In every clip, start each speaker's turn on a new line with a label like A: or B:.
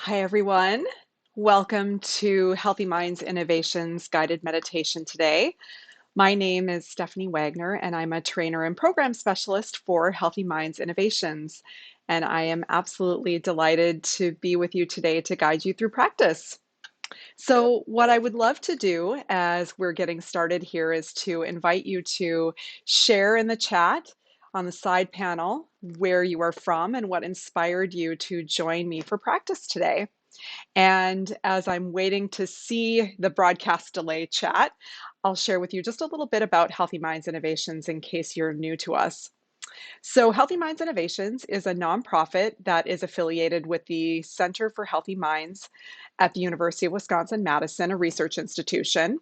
A: Hi, everyone. Welcome to Healthy Minds Innovations guided meditation today. My name is Stephanie Wagner, and I'm a trainer and program specialist for Healthy Minds Innovations. And I am absolutely delighted to be with you today to guide you through practice. So, what I would love to do as we're getting started here is to invite you to share in the chat on the side panel where you are from and what inspired you to join me for practice today. And as I'm waiting to see the broadcast delay chat, I'll share with you just a little bit about Healthy Minds Innovations in case you're new to us. So, Healthy Minds Innovations is a nonprofit that is affiliated with the Center for Healthy Minds at the University of Wisconsin-Madison, a research institution.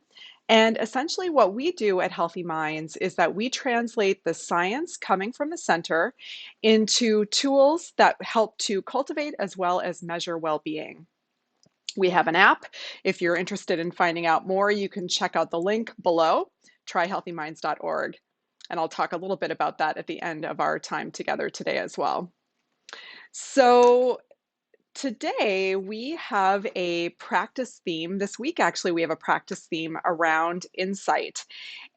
A: And essentially, what we do at Healthy Minds is that we translate the science coming from the center into tools that help to cultivate as well as measure well being. We have an app. If you're interested in finding out more, you can check out the link below, tryhealthyminds.org. And I'll talk a little bit about that at the end of our time together today as well. So, today we have a practice theme. This week, actually, we have a practice theme around insight.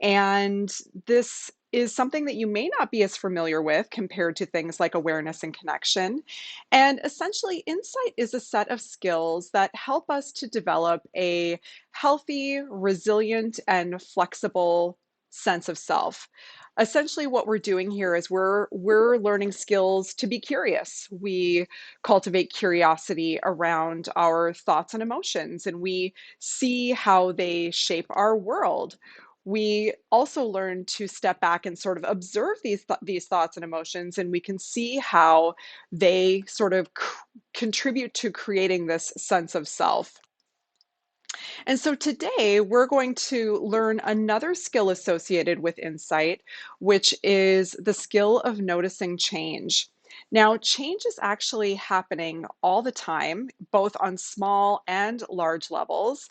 A: And this is something that you may not be as familiar with compared to things like awareness and connection. And essentially, insight is a set of skills that help us to develop a healthy, resilient, and flexible sense of self. Essentially, what we're doing here is we're learning skills to be curious. We cultivate curiosity around our thoughts and emotions, and we see how they shape our world. We also learn to step back and sort of observe these thoughts and emotions, and we can see how they sort of contribute to creating this sense of self. And so today we're going to learn another skill associated with insight, which is the skill of noticing change. Now, change is actually happening all the time, both on small and large levels.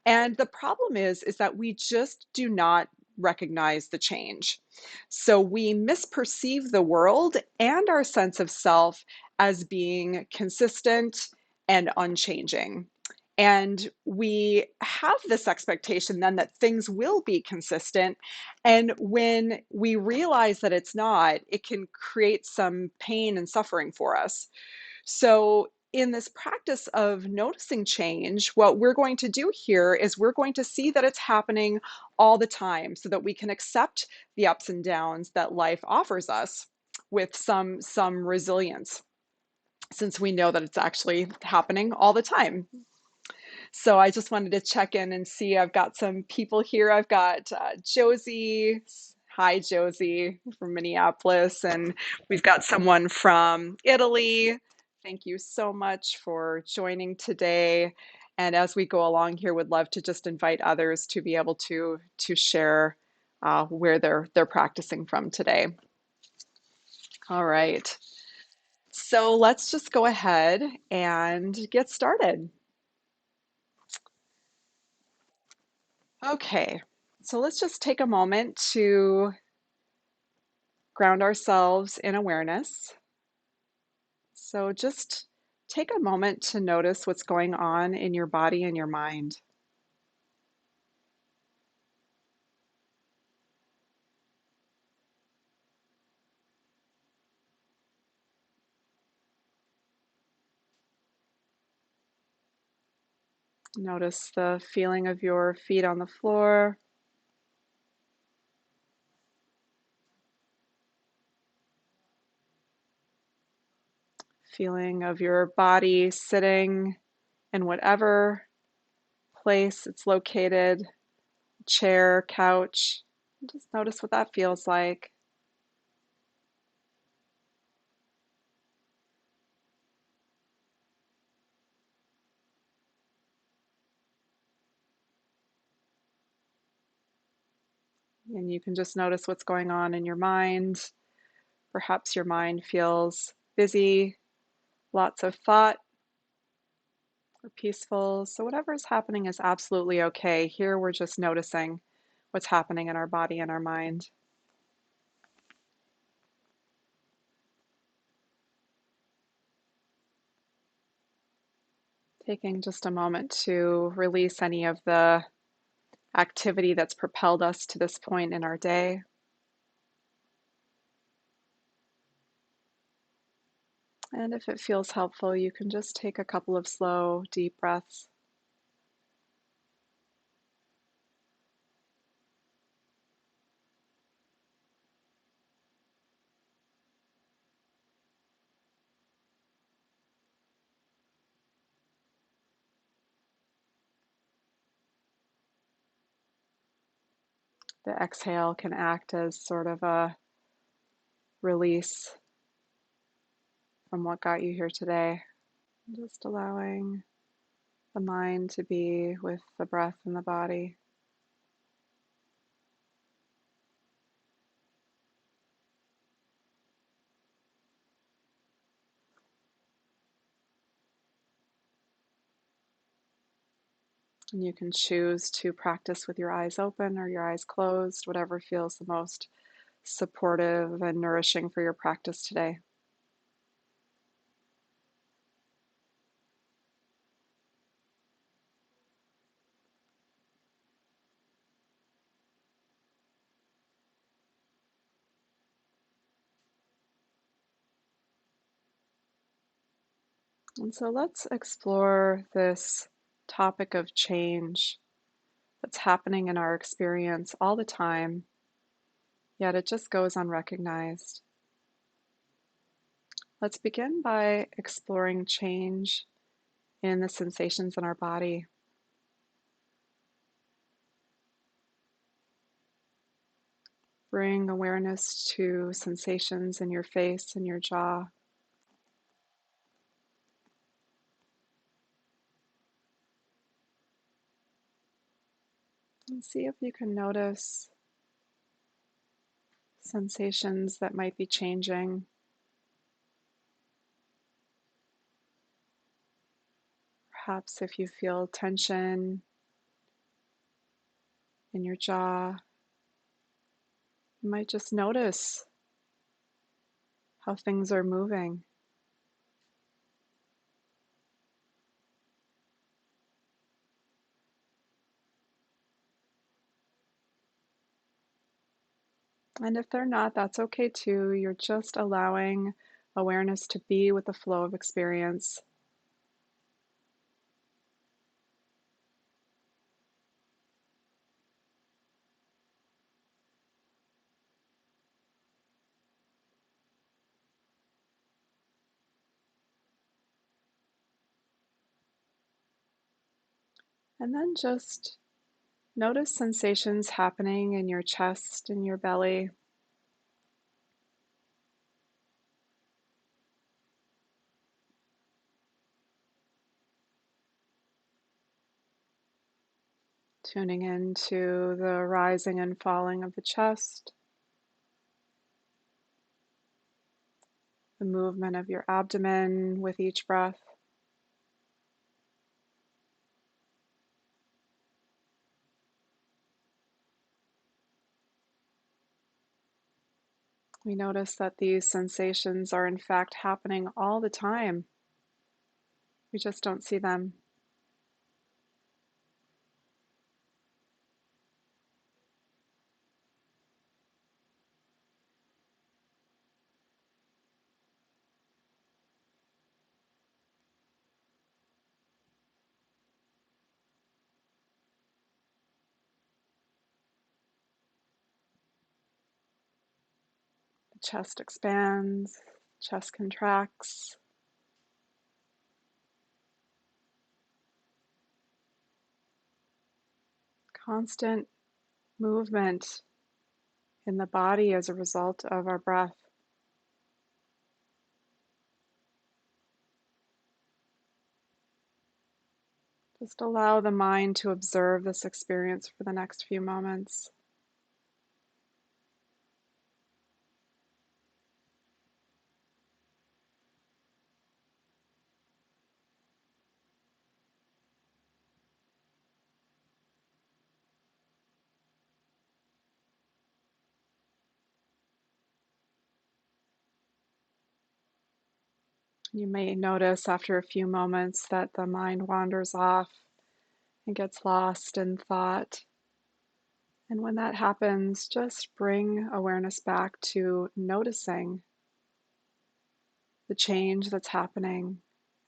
A: And the problem is that we just do not recognize the change. So we misperceive the world and our sense of self as being consistent and unchanging. And we have this expectation then that things will be consistent. And when we realize that it's not, it can create some pain and suffering for us. So, in this practice of noticing change, what we're going to do here is we're going to see that it's happening all the time so that we can accept the ups and downs that life offers us with some resilience, since we know that it's actually happening all the time. So I just wanted to check in and see. I've got some people here. I've got Josie. Hi, Josie from Minneapolis. And we've got someone from Italy. Thank you so much for joining today. And as we go along here, would love to just invite others to be able to share where they're practicing from today. All right. So let's just go ahead and get started. Okay, so let's just take a moment to ground ourselves in awareness. So just take a moment to notice what's going on in your body and your mind. Notice the feeling of your feet on the floor, feeling of your body sitting in whatever place it's located, chair, couch. Just notice what that feels like. And you can just notice what's going on in your mind. Perhaps your mind feels busy, lots of thought, or peaceful. So, whatever is happening is absolutely okay. Here, we're just noticing what's happening in our body and our mind. Taking just a moment to release any of the activity that's propelled us to this point in our day. And if it feels helpful, you can just take a couple of slow, deep breaths. The exhale can act as sort of a release from what got you here today. Just allowing the mind to be with the breath and the body. And you can choose to practice with your eyes open or your eyes closed, whatever feels the most supportive and nourishing for your practice today. And so let's explore this topic of change that's happening in our experience all the time, yet it just goes unrecognized. Let's begin by exploring change in the sensations in our body. Bring awareness to sensations in your face and your jaw. And see if you can notice sensations that might be changing. Perhaps if you feel tension in your jaw, you might just notice how things are moving. And if they're not, that's okay too. You're just allowing awareness to be with the flow of experience. And then just notice sensations happening in your chest and your belly. Tuning into the rising and falling of the chest, the movement of your abdomen with each breath. We notice that these sensations are in fact happening all the time. We just don't see them. The chest expands, chest contracts. Constant movement in the body as a result of our breath. Just allow the mind to observe this experience for the next few moments. You may notice after a few moments that the mind wanders off and gets lost in thought. And when that happens, just bring awareness back to noticing the change that's happening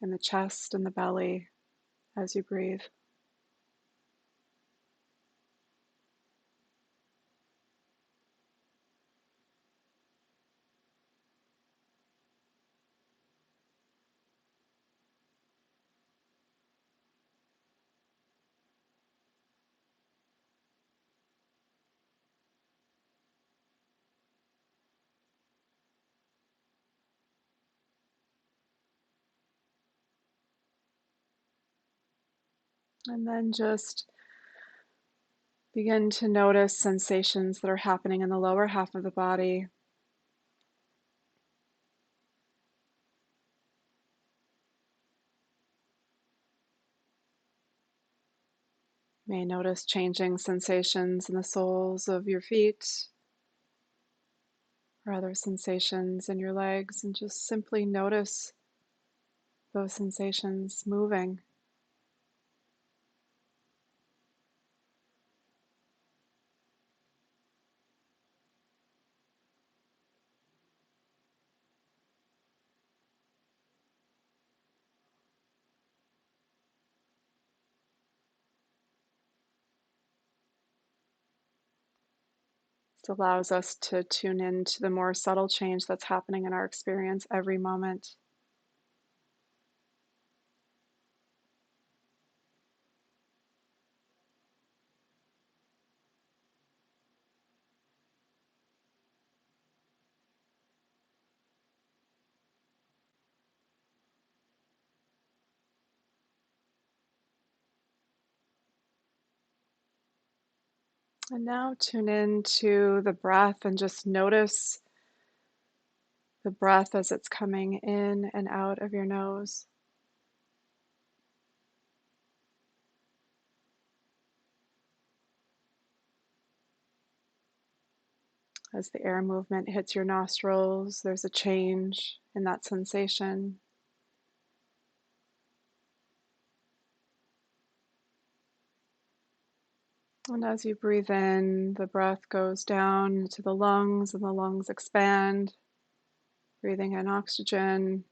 A: in the chest and the belly as you breathe. And then just begin to notice sensations that are happening in the lower half of the body. You may notice changing sensations in the soles of your feet or other sensations in your legs, and just simply notice those sensations moving. This allows us to tune into the more subtle change that's happening in our experience every moment. And now tune into the breath and just notice the breath as it's coming in and out of your nose. As the air movement hits your nostrils, there's a change in that sensation. And as you breathe in, the breath goes down into the lungs and the lungs expand, breathing in oxygen.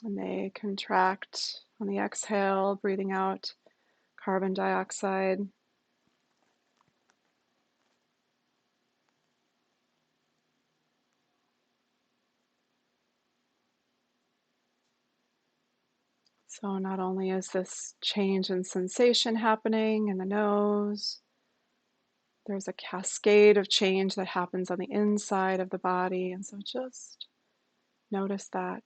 A: And they contract on the exhale, breathing out carbon dioxide. So not only is this change in sensation happening in the nose, there's a cascade of change that happens on the inside of the body. And so just notice that.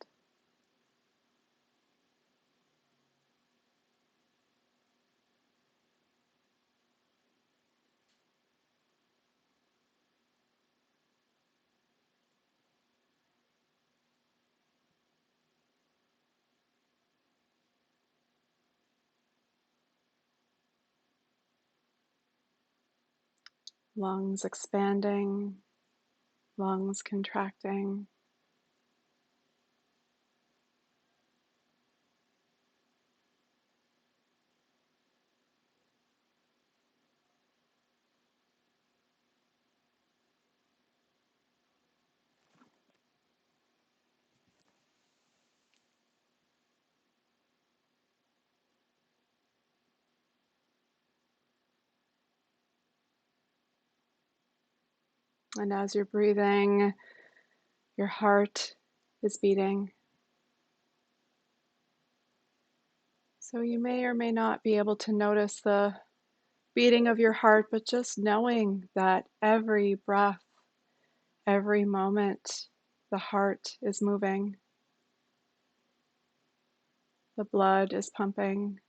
A: Lungs expanding, lungs contracting. And as you're breathing, your heart is beating. So you may or may not be able to notice the beating of your heart, but just knowing that every breath, every moment, the heart is moving, the blood is pumping.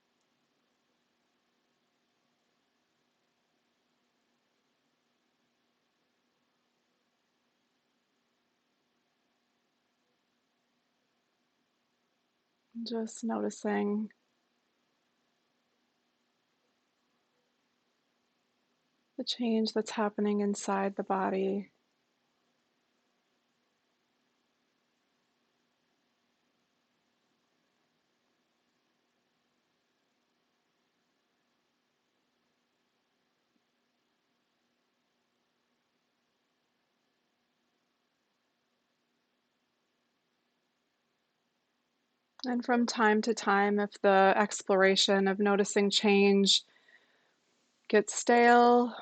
A: Just noticing the change that's happening inside the body. And from time to time, if the exploration of noticing change gets stale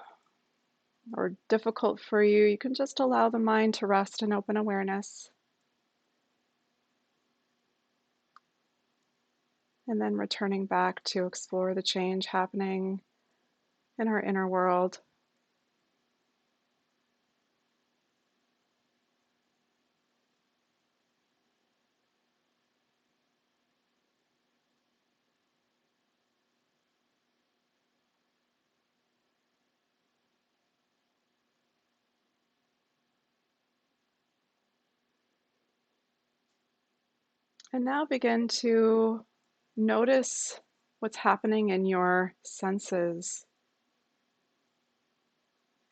A: or difficult for you, you can just allow the mind to rest in open awareness. And then returning back to explore the change happening in our inner world. And now begin to notice what's happening in your senses.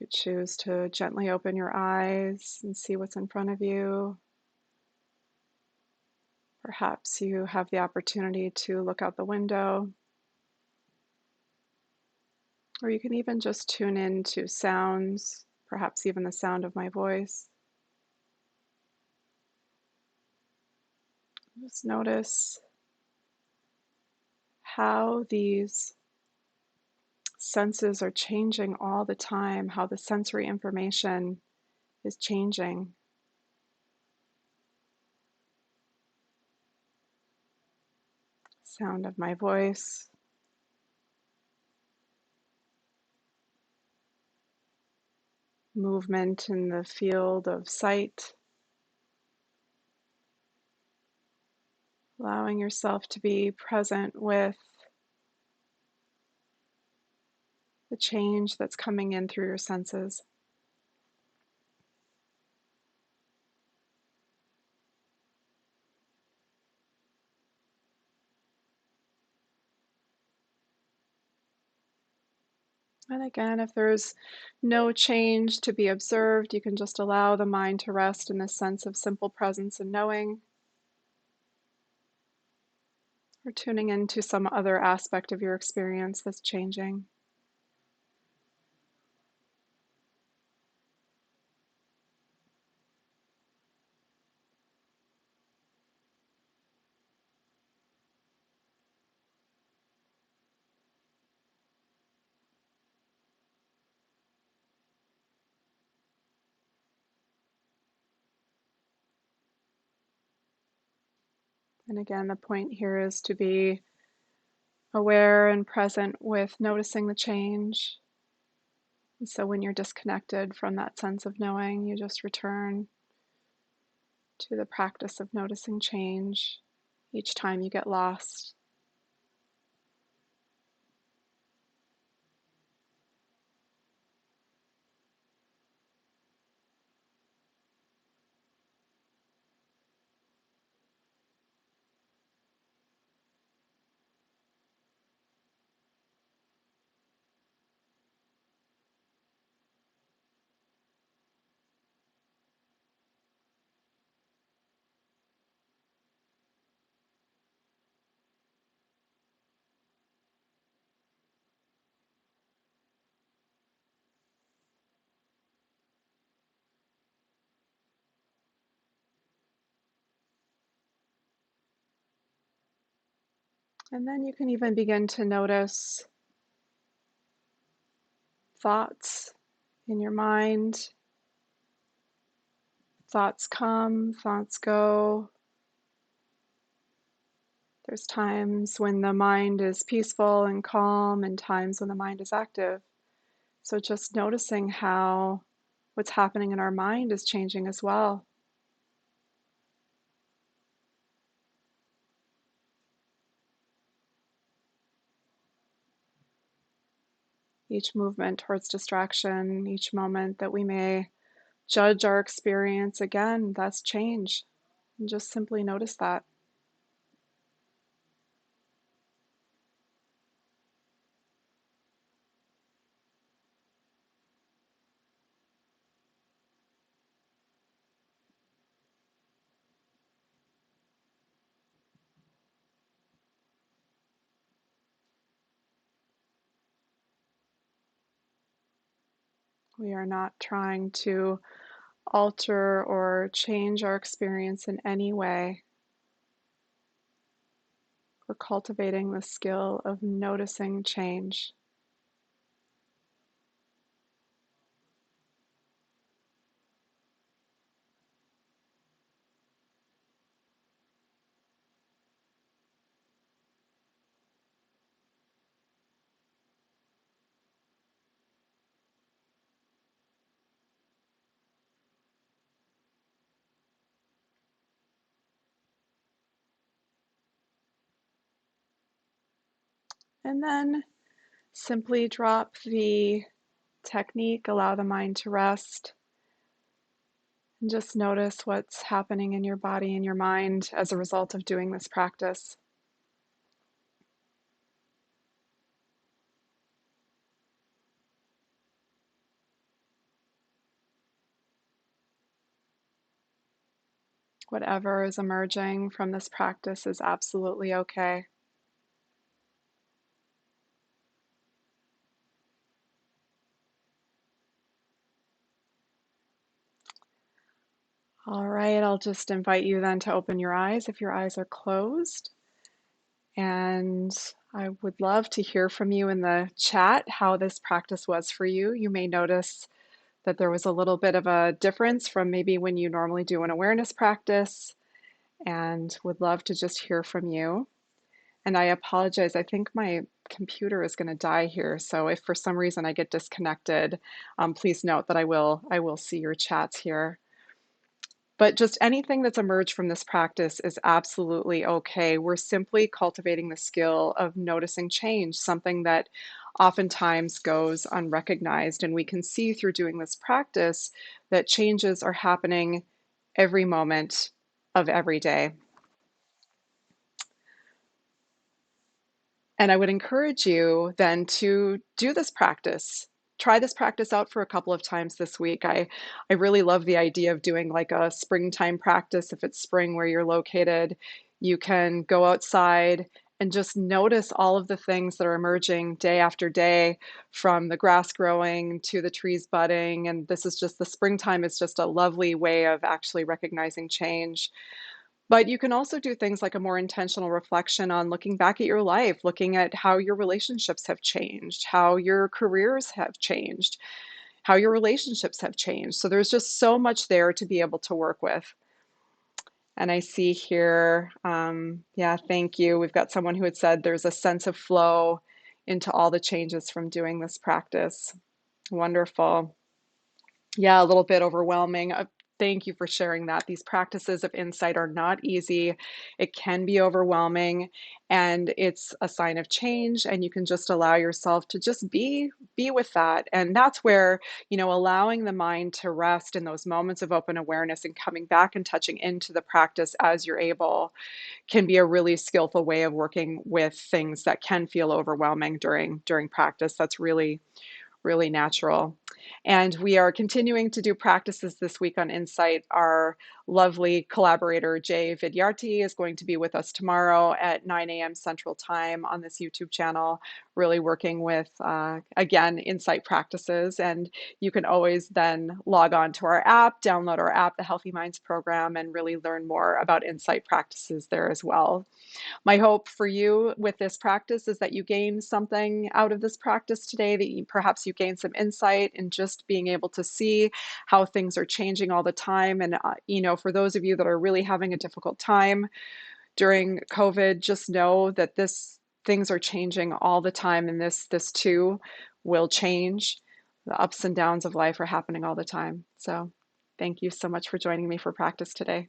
A: You could choose to gently open your eyes and see what's in front of you. Perhaps you have the opportunity to look out the window, or you can even just tune in to sounds, perhaps even the sound of my voice. Just notice how these senses are changing all the time, how the sensory information is changing. Sound of my voice, movement in the field of sight, allowing yourself to be present with the change that's coming in through your senses. And again, if there's no change to be observed, you can just allow the mind to rest in this sense of simple presence and knowing, or tuning into some other aspect of your experience that's changing. And again, the point here is to be aware and present with noticing the change. And so when you're disconnected from that sense of knowing, you just return to the practice of noticing change each time you get lost. And then you can even begin to notice thoughts in your mind. Thoughts come, thoughts go. There's times when the mind is peaceful and calm, and times when the mind is active. So just noticing how what's happening in our mind is changing as well. Each movement towards distraction, each moment that we may judge our experience, again, that's change. And just simply notice that. We are not trying to alter or change our experience in any way. We're cultivating the skill of noticing change. And then simply drop the technique, allow the mind to rest, and just notice what's happening in your body and your mind as a result of doing this practice. Whatever is emerging from this practice is absolutely okay. All right, I'll just invite you then to open your eyes if your eyes are closed. And I would love to hear from you in the chat how this practice was for you. You may notice that there was a little bit of a difference from maybe when you normally do an awareness practice, and would love to just hear from you. And I apologize, I think my computer is going to die here. So if for some reason I get disconnected, please note that I will see your chats here. But just anything that's emerged from this practice is absolutely okay. We're simply cultivating the skill of noticing change, something that oftentimes goes unrecognized. And we can see through doing this practice that changes are happening every moment of every day. And I would encourage you then to do this practice. Try this practice out for a couple of times this week. I really love the idea of doing like a springtime practice. If it's spring where you're located, you can go outside and just notice all of the things that are emerging day after day, from the grass growing to the trees budding. And this is just the springtime is just a lovely way of actually recognizing change. But you can also do things like a more intentional reflection on looking back at your life, looking at how your relationships have changed, how your careers have changed, how your relationships have changed. So there's just so much there to be able to work with. And I see here, yeah, thank you. We've got someone who had said there's a sense of flow into all the changes from doing this practice. Wonderful. Yeah, a little bit overwhelming. Thank you for sharing that. These practices of insight are not easy. It can be overwhelming, and it's a sign of change, and you can just allow yourself to just be with that. And that's where, allowing the mind to rest in those moments of open awareness and coming back and touching into the practice as you're able can be a really skillful way of working with things that can feel overwhelming during practice. That's really natural. And we are continuing to do practices this week on Insight. Our lovely collaborator, Jay Vidyarthi, is going to be with us tomorrow at 9 a.m. Central Time on this YouTube channel, really working with, again, Insight practices. And you can always then log on to our app, download our app, the Healthy Minds program, and really learn more about Insight practices there as well. My hope for you with this practice is that you gain something out of this practice today, that perhaps you gain some insight in just being able to see how things are changing all the time. And, for those of you that are really having a difficult time during COVID, just know that things are changing all the time, and this too will change. The ups and downs of life are happening all the time. So thank you so much for joining me for practice today.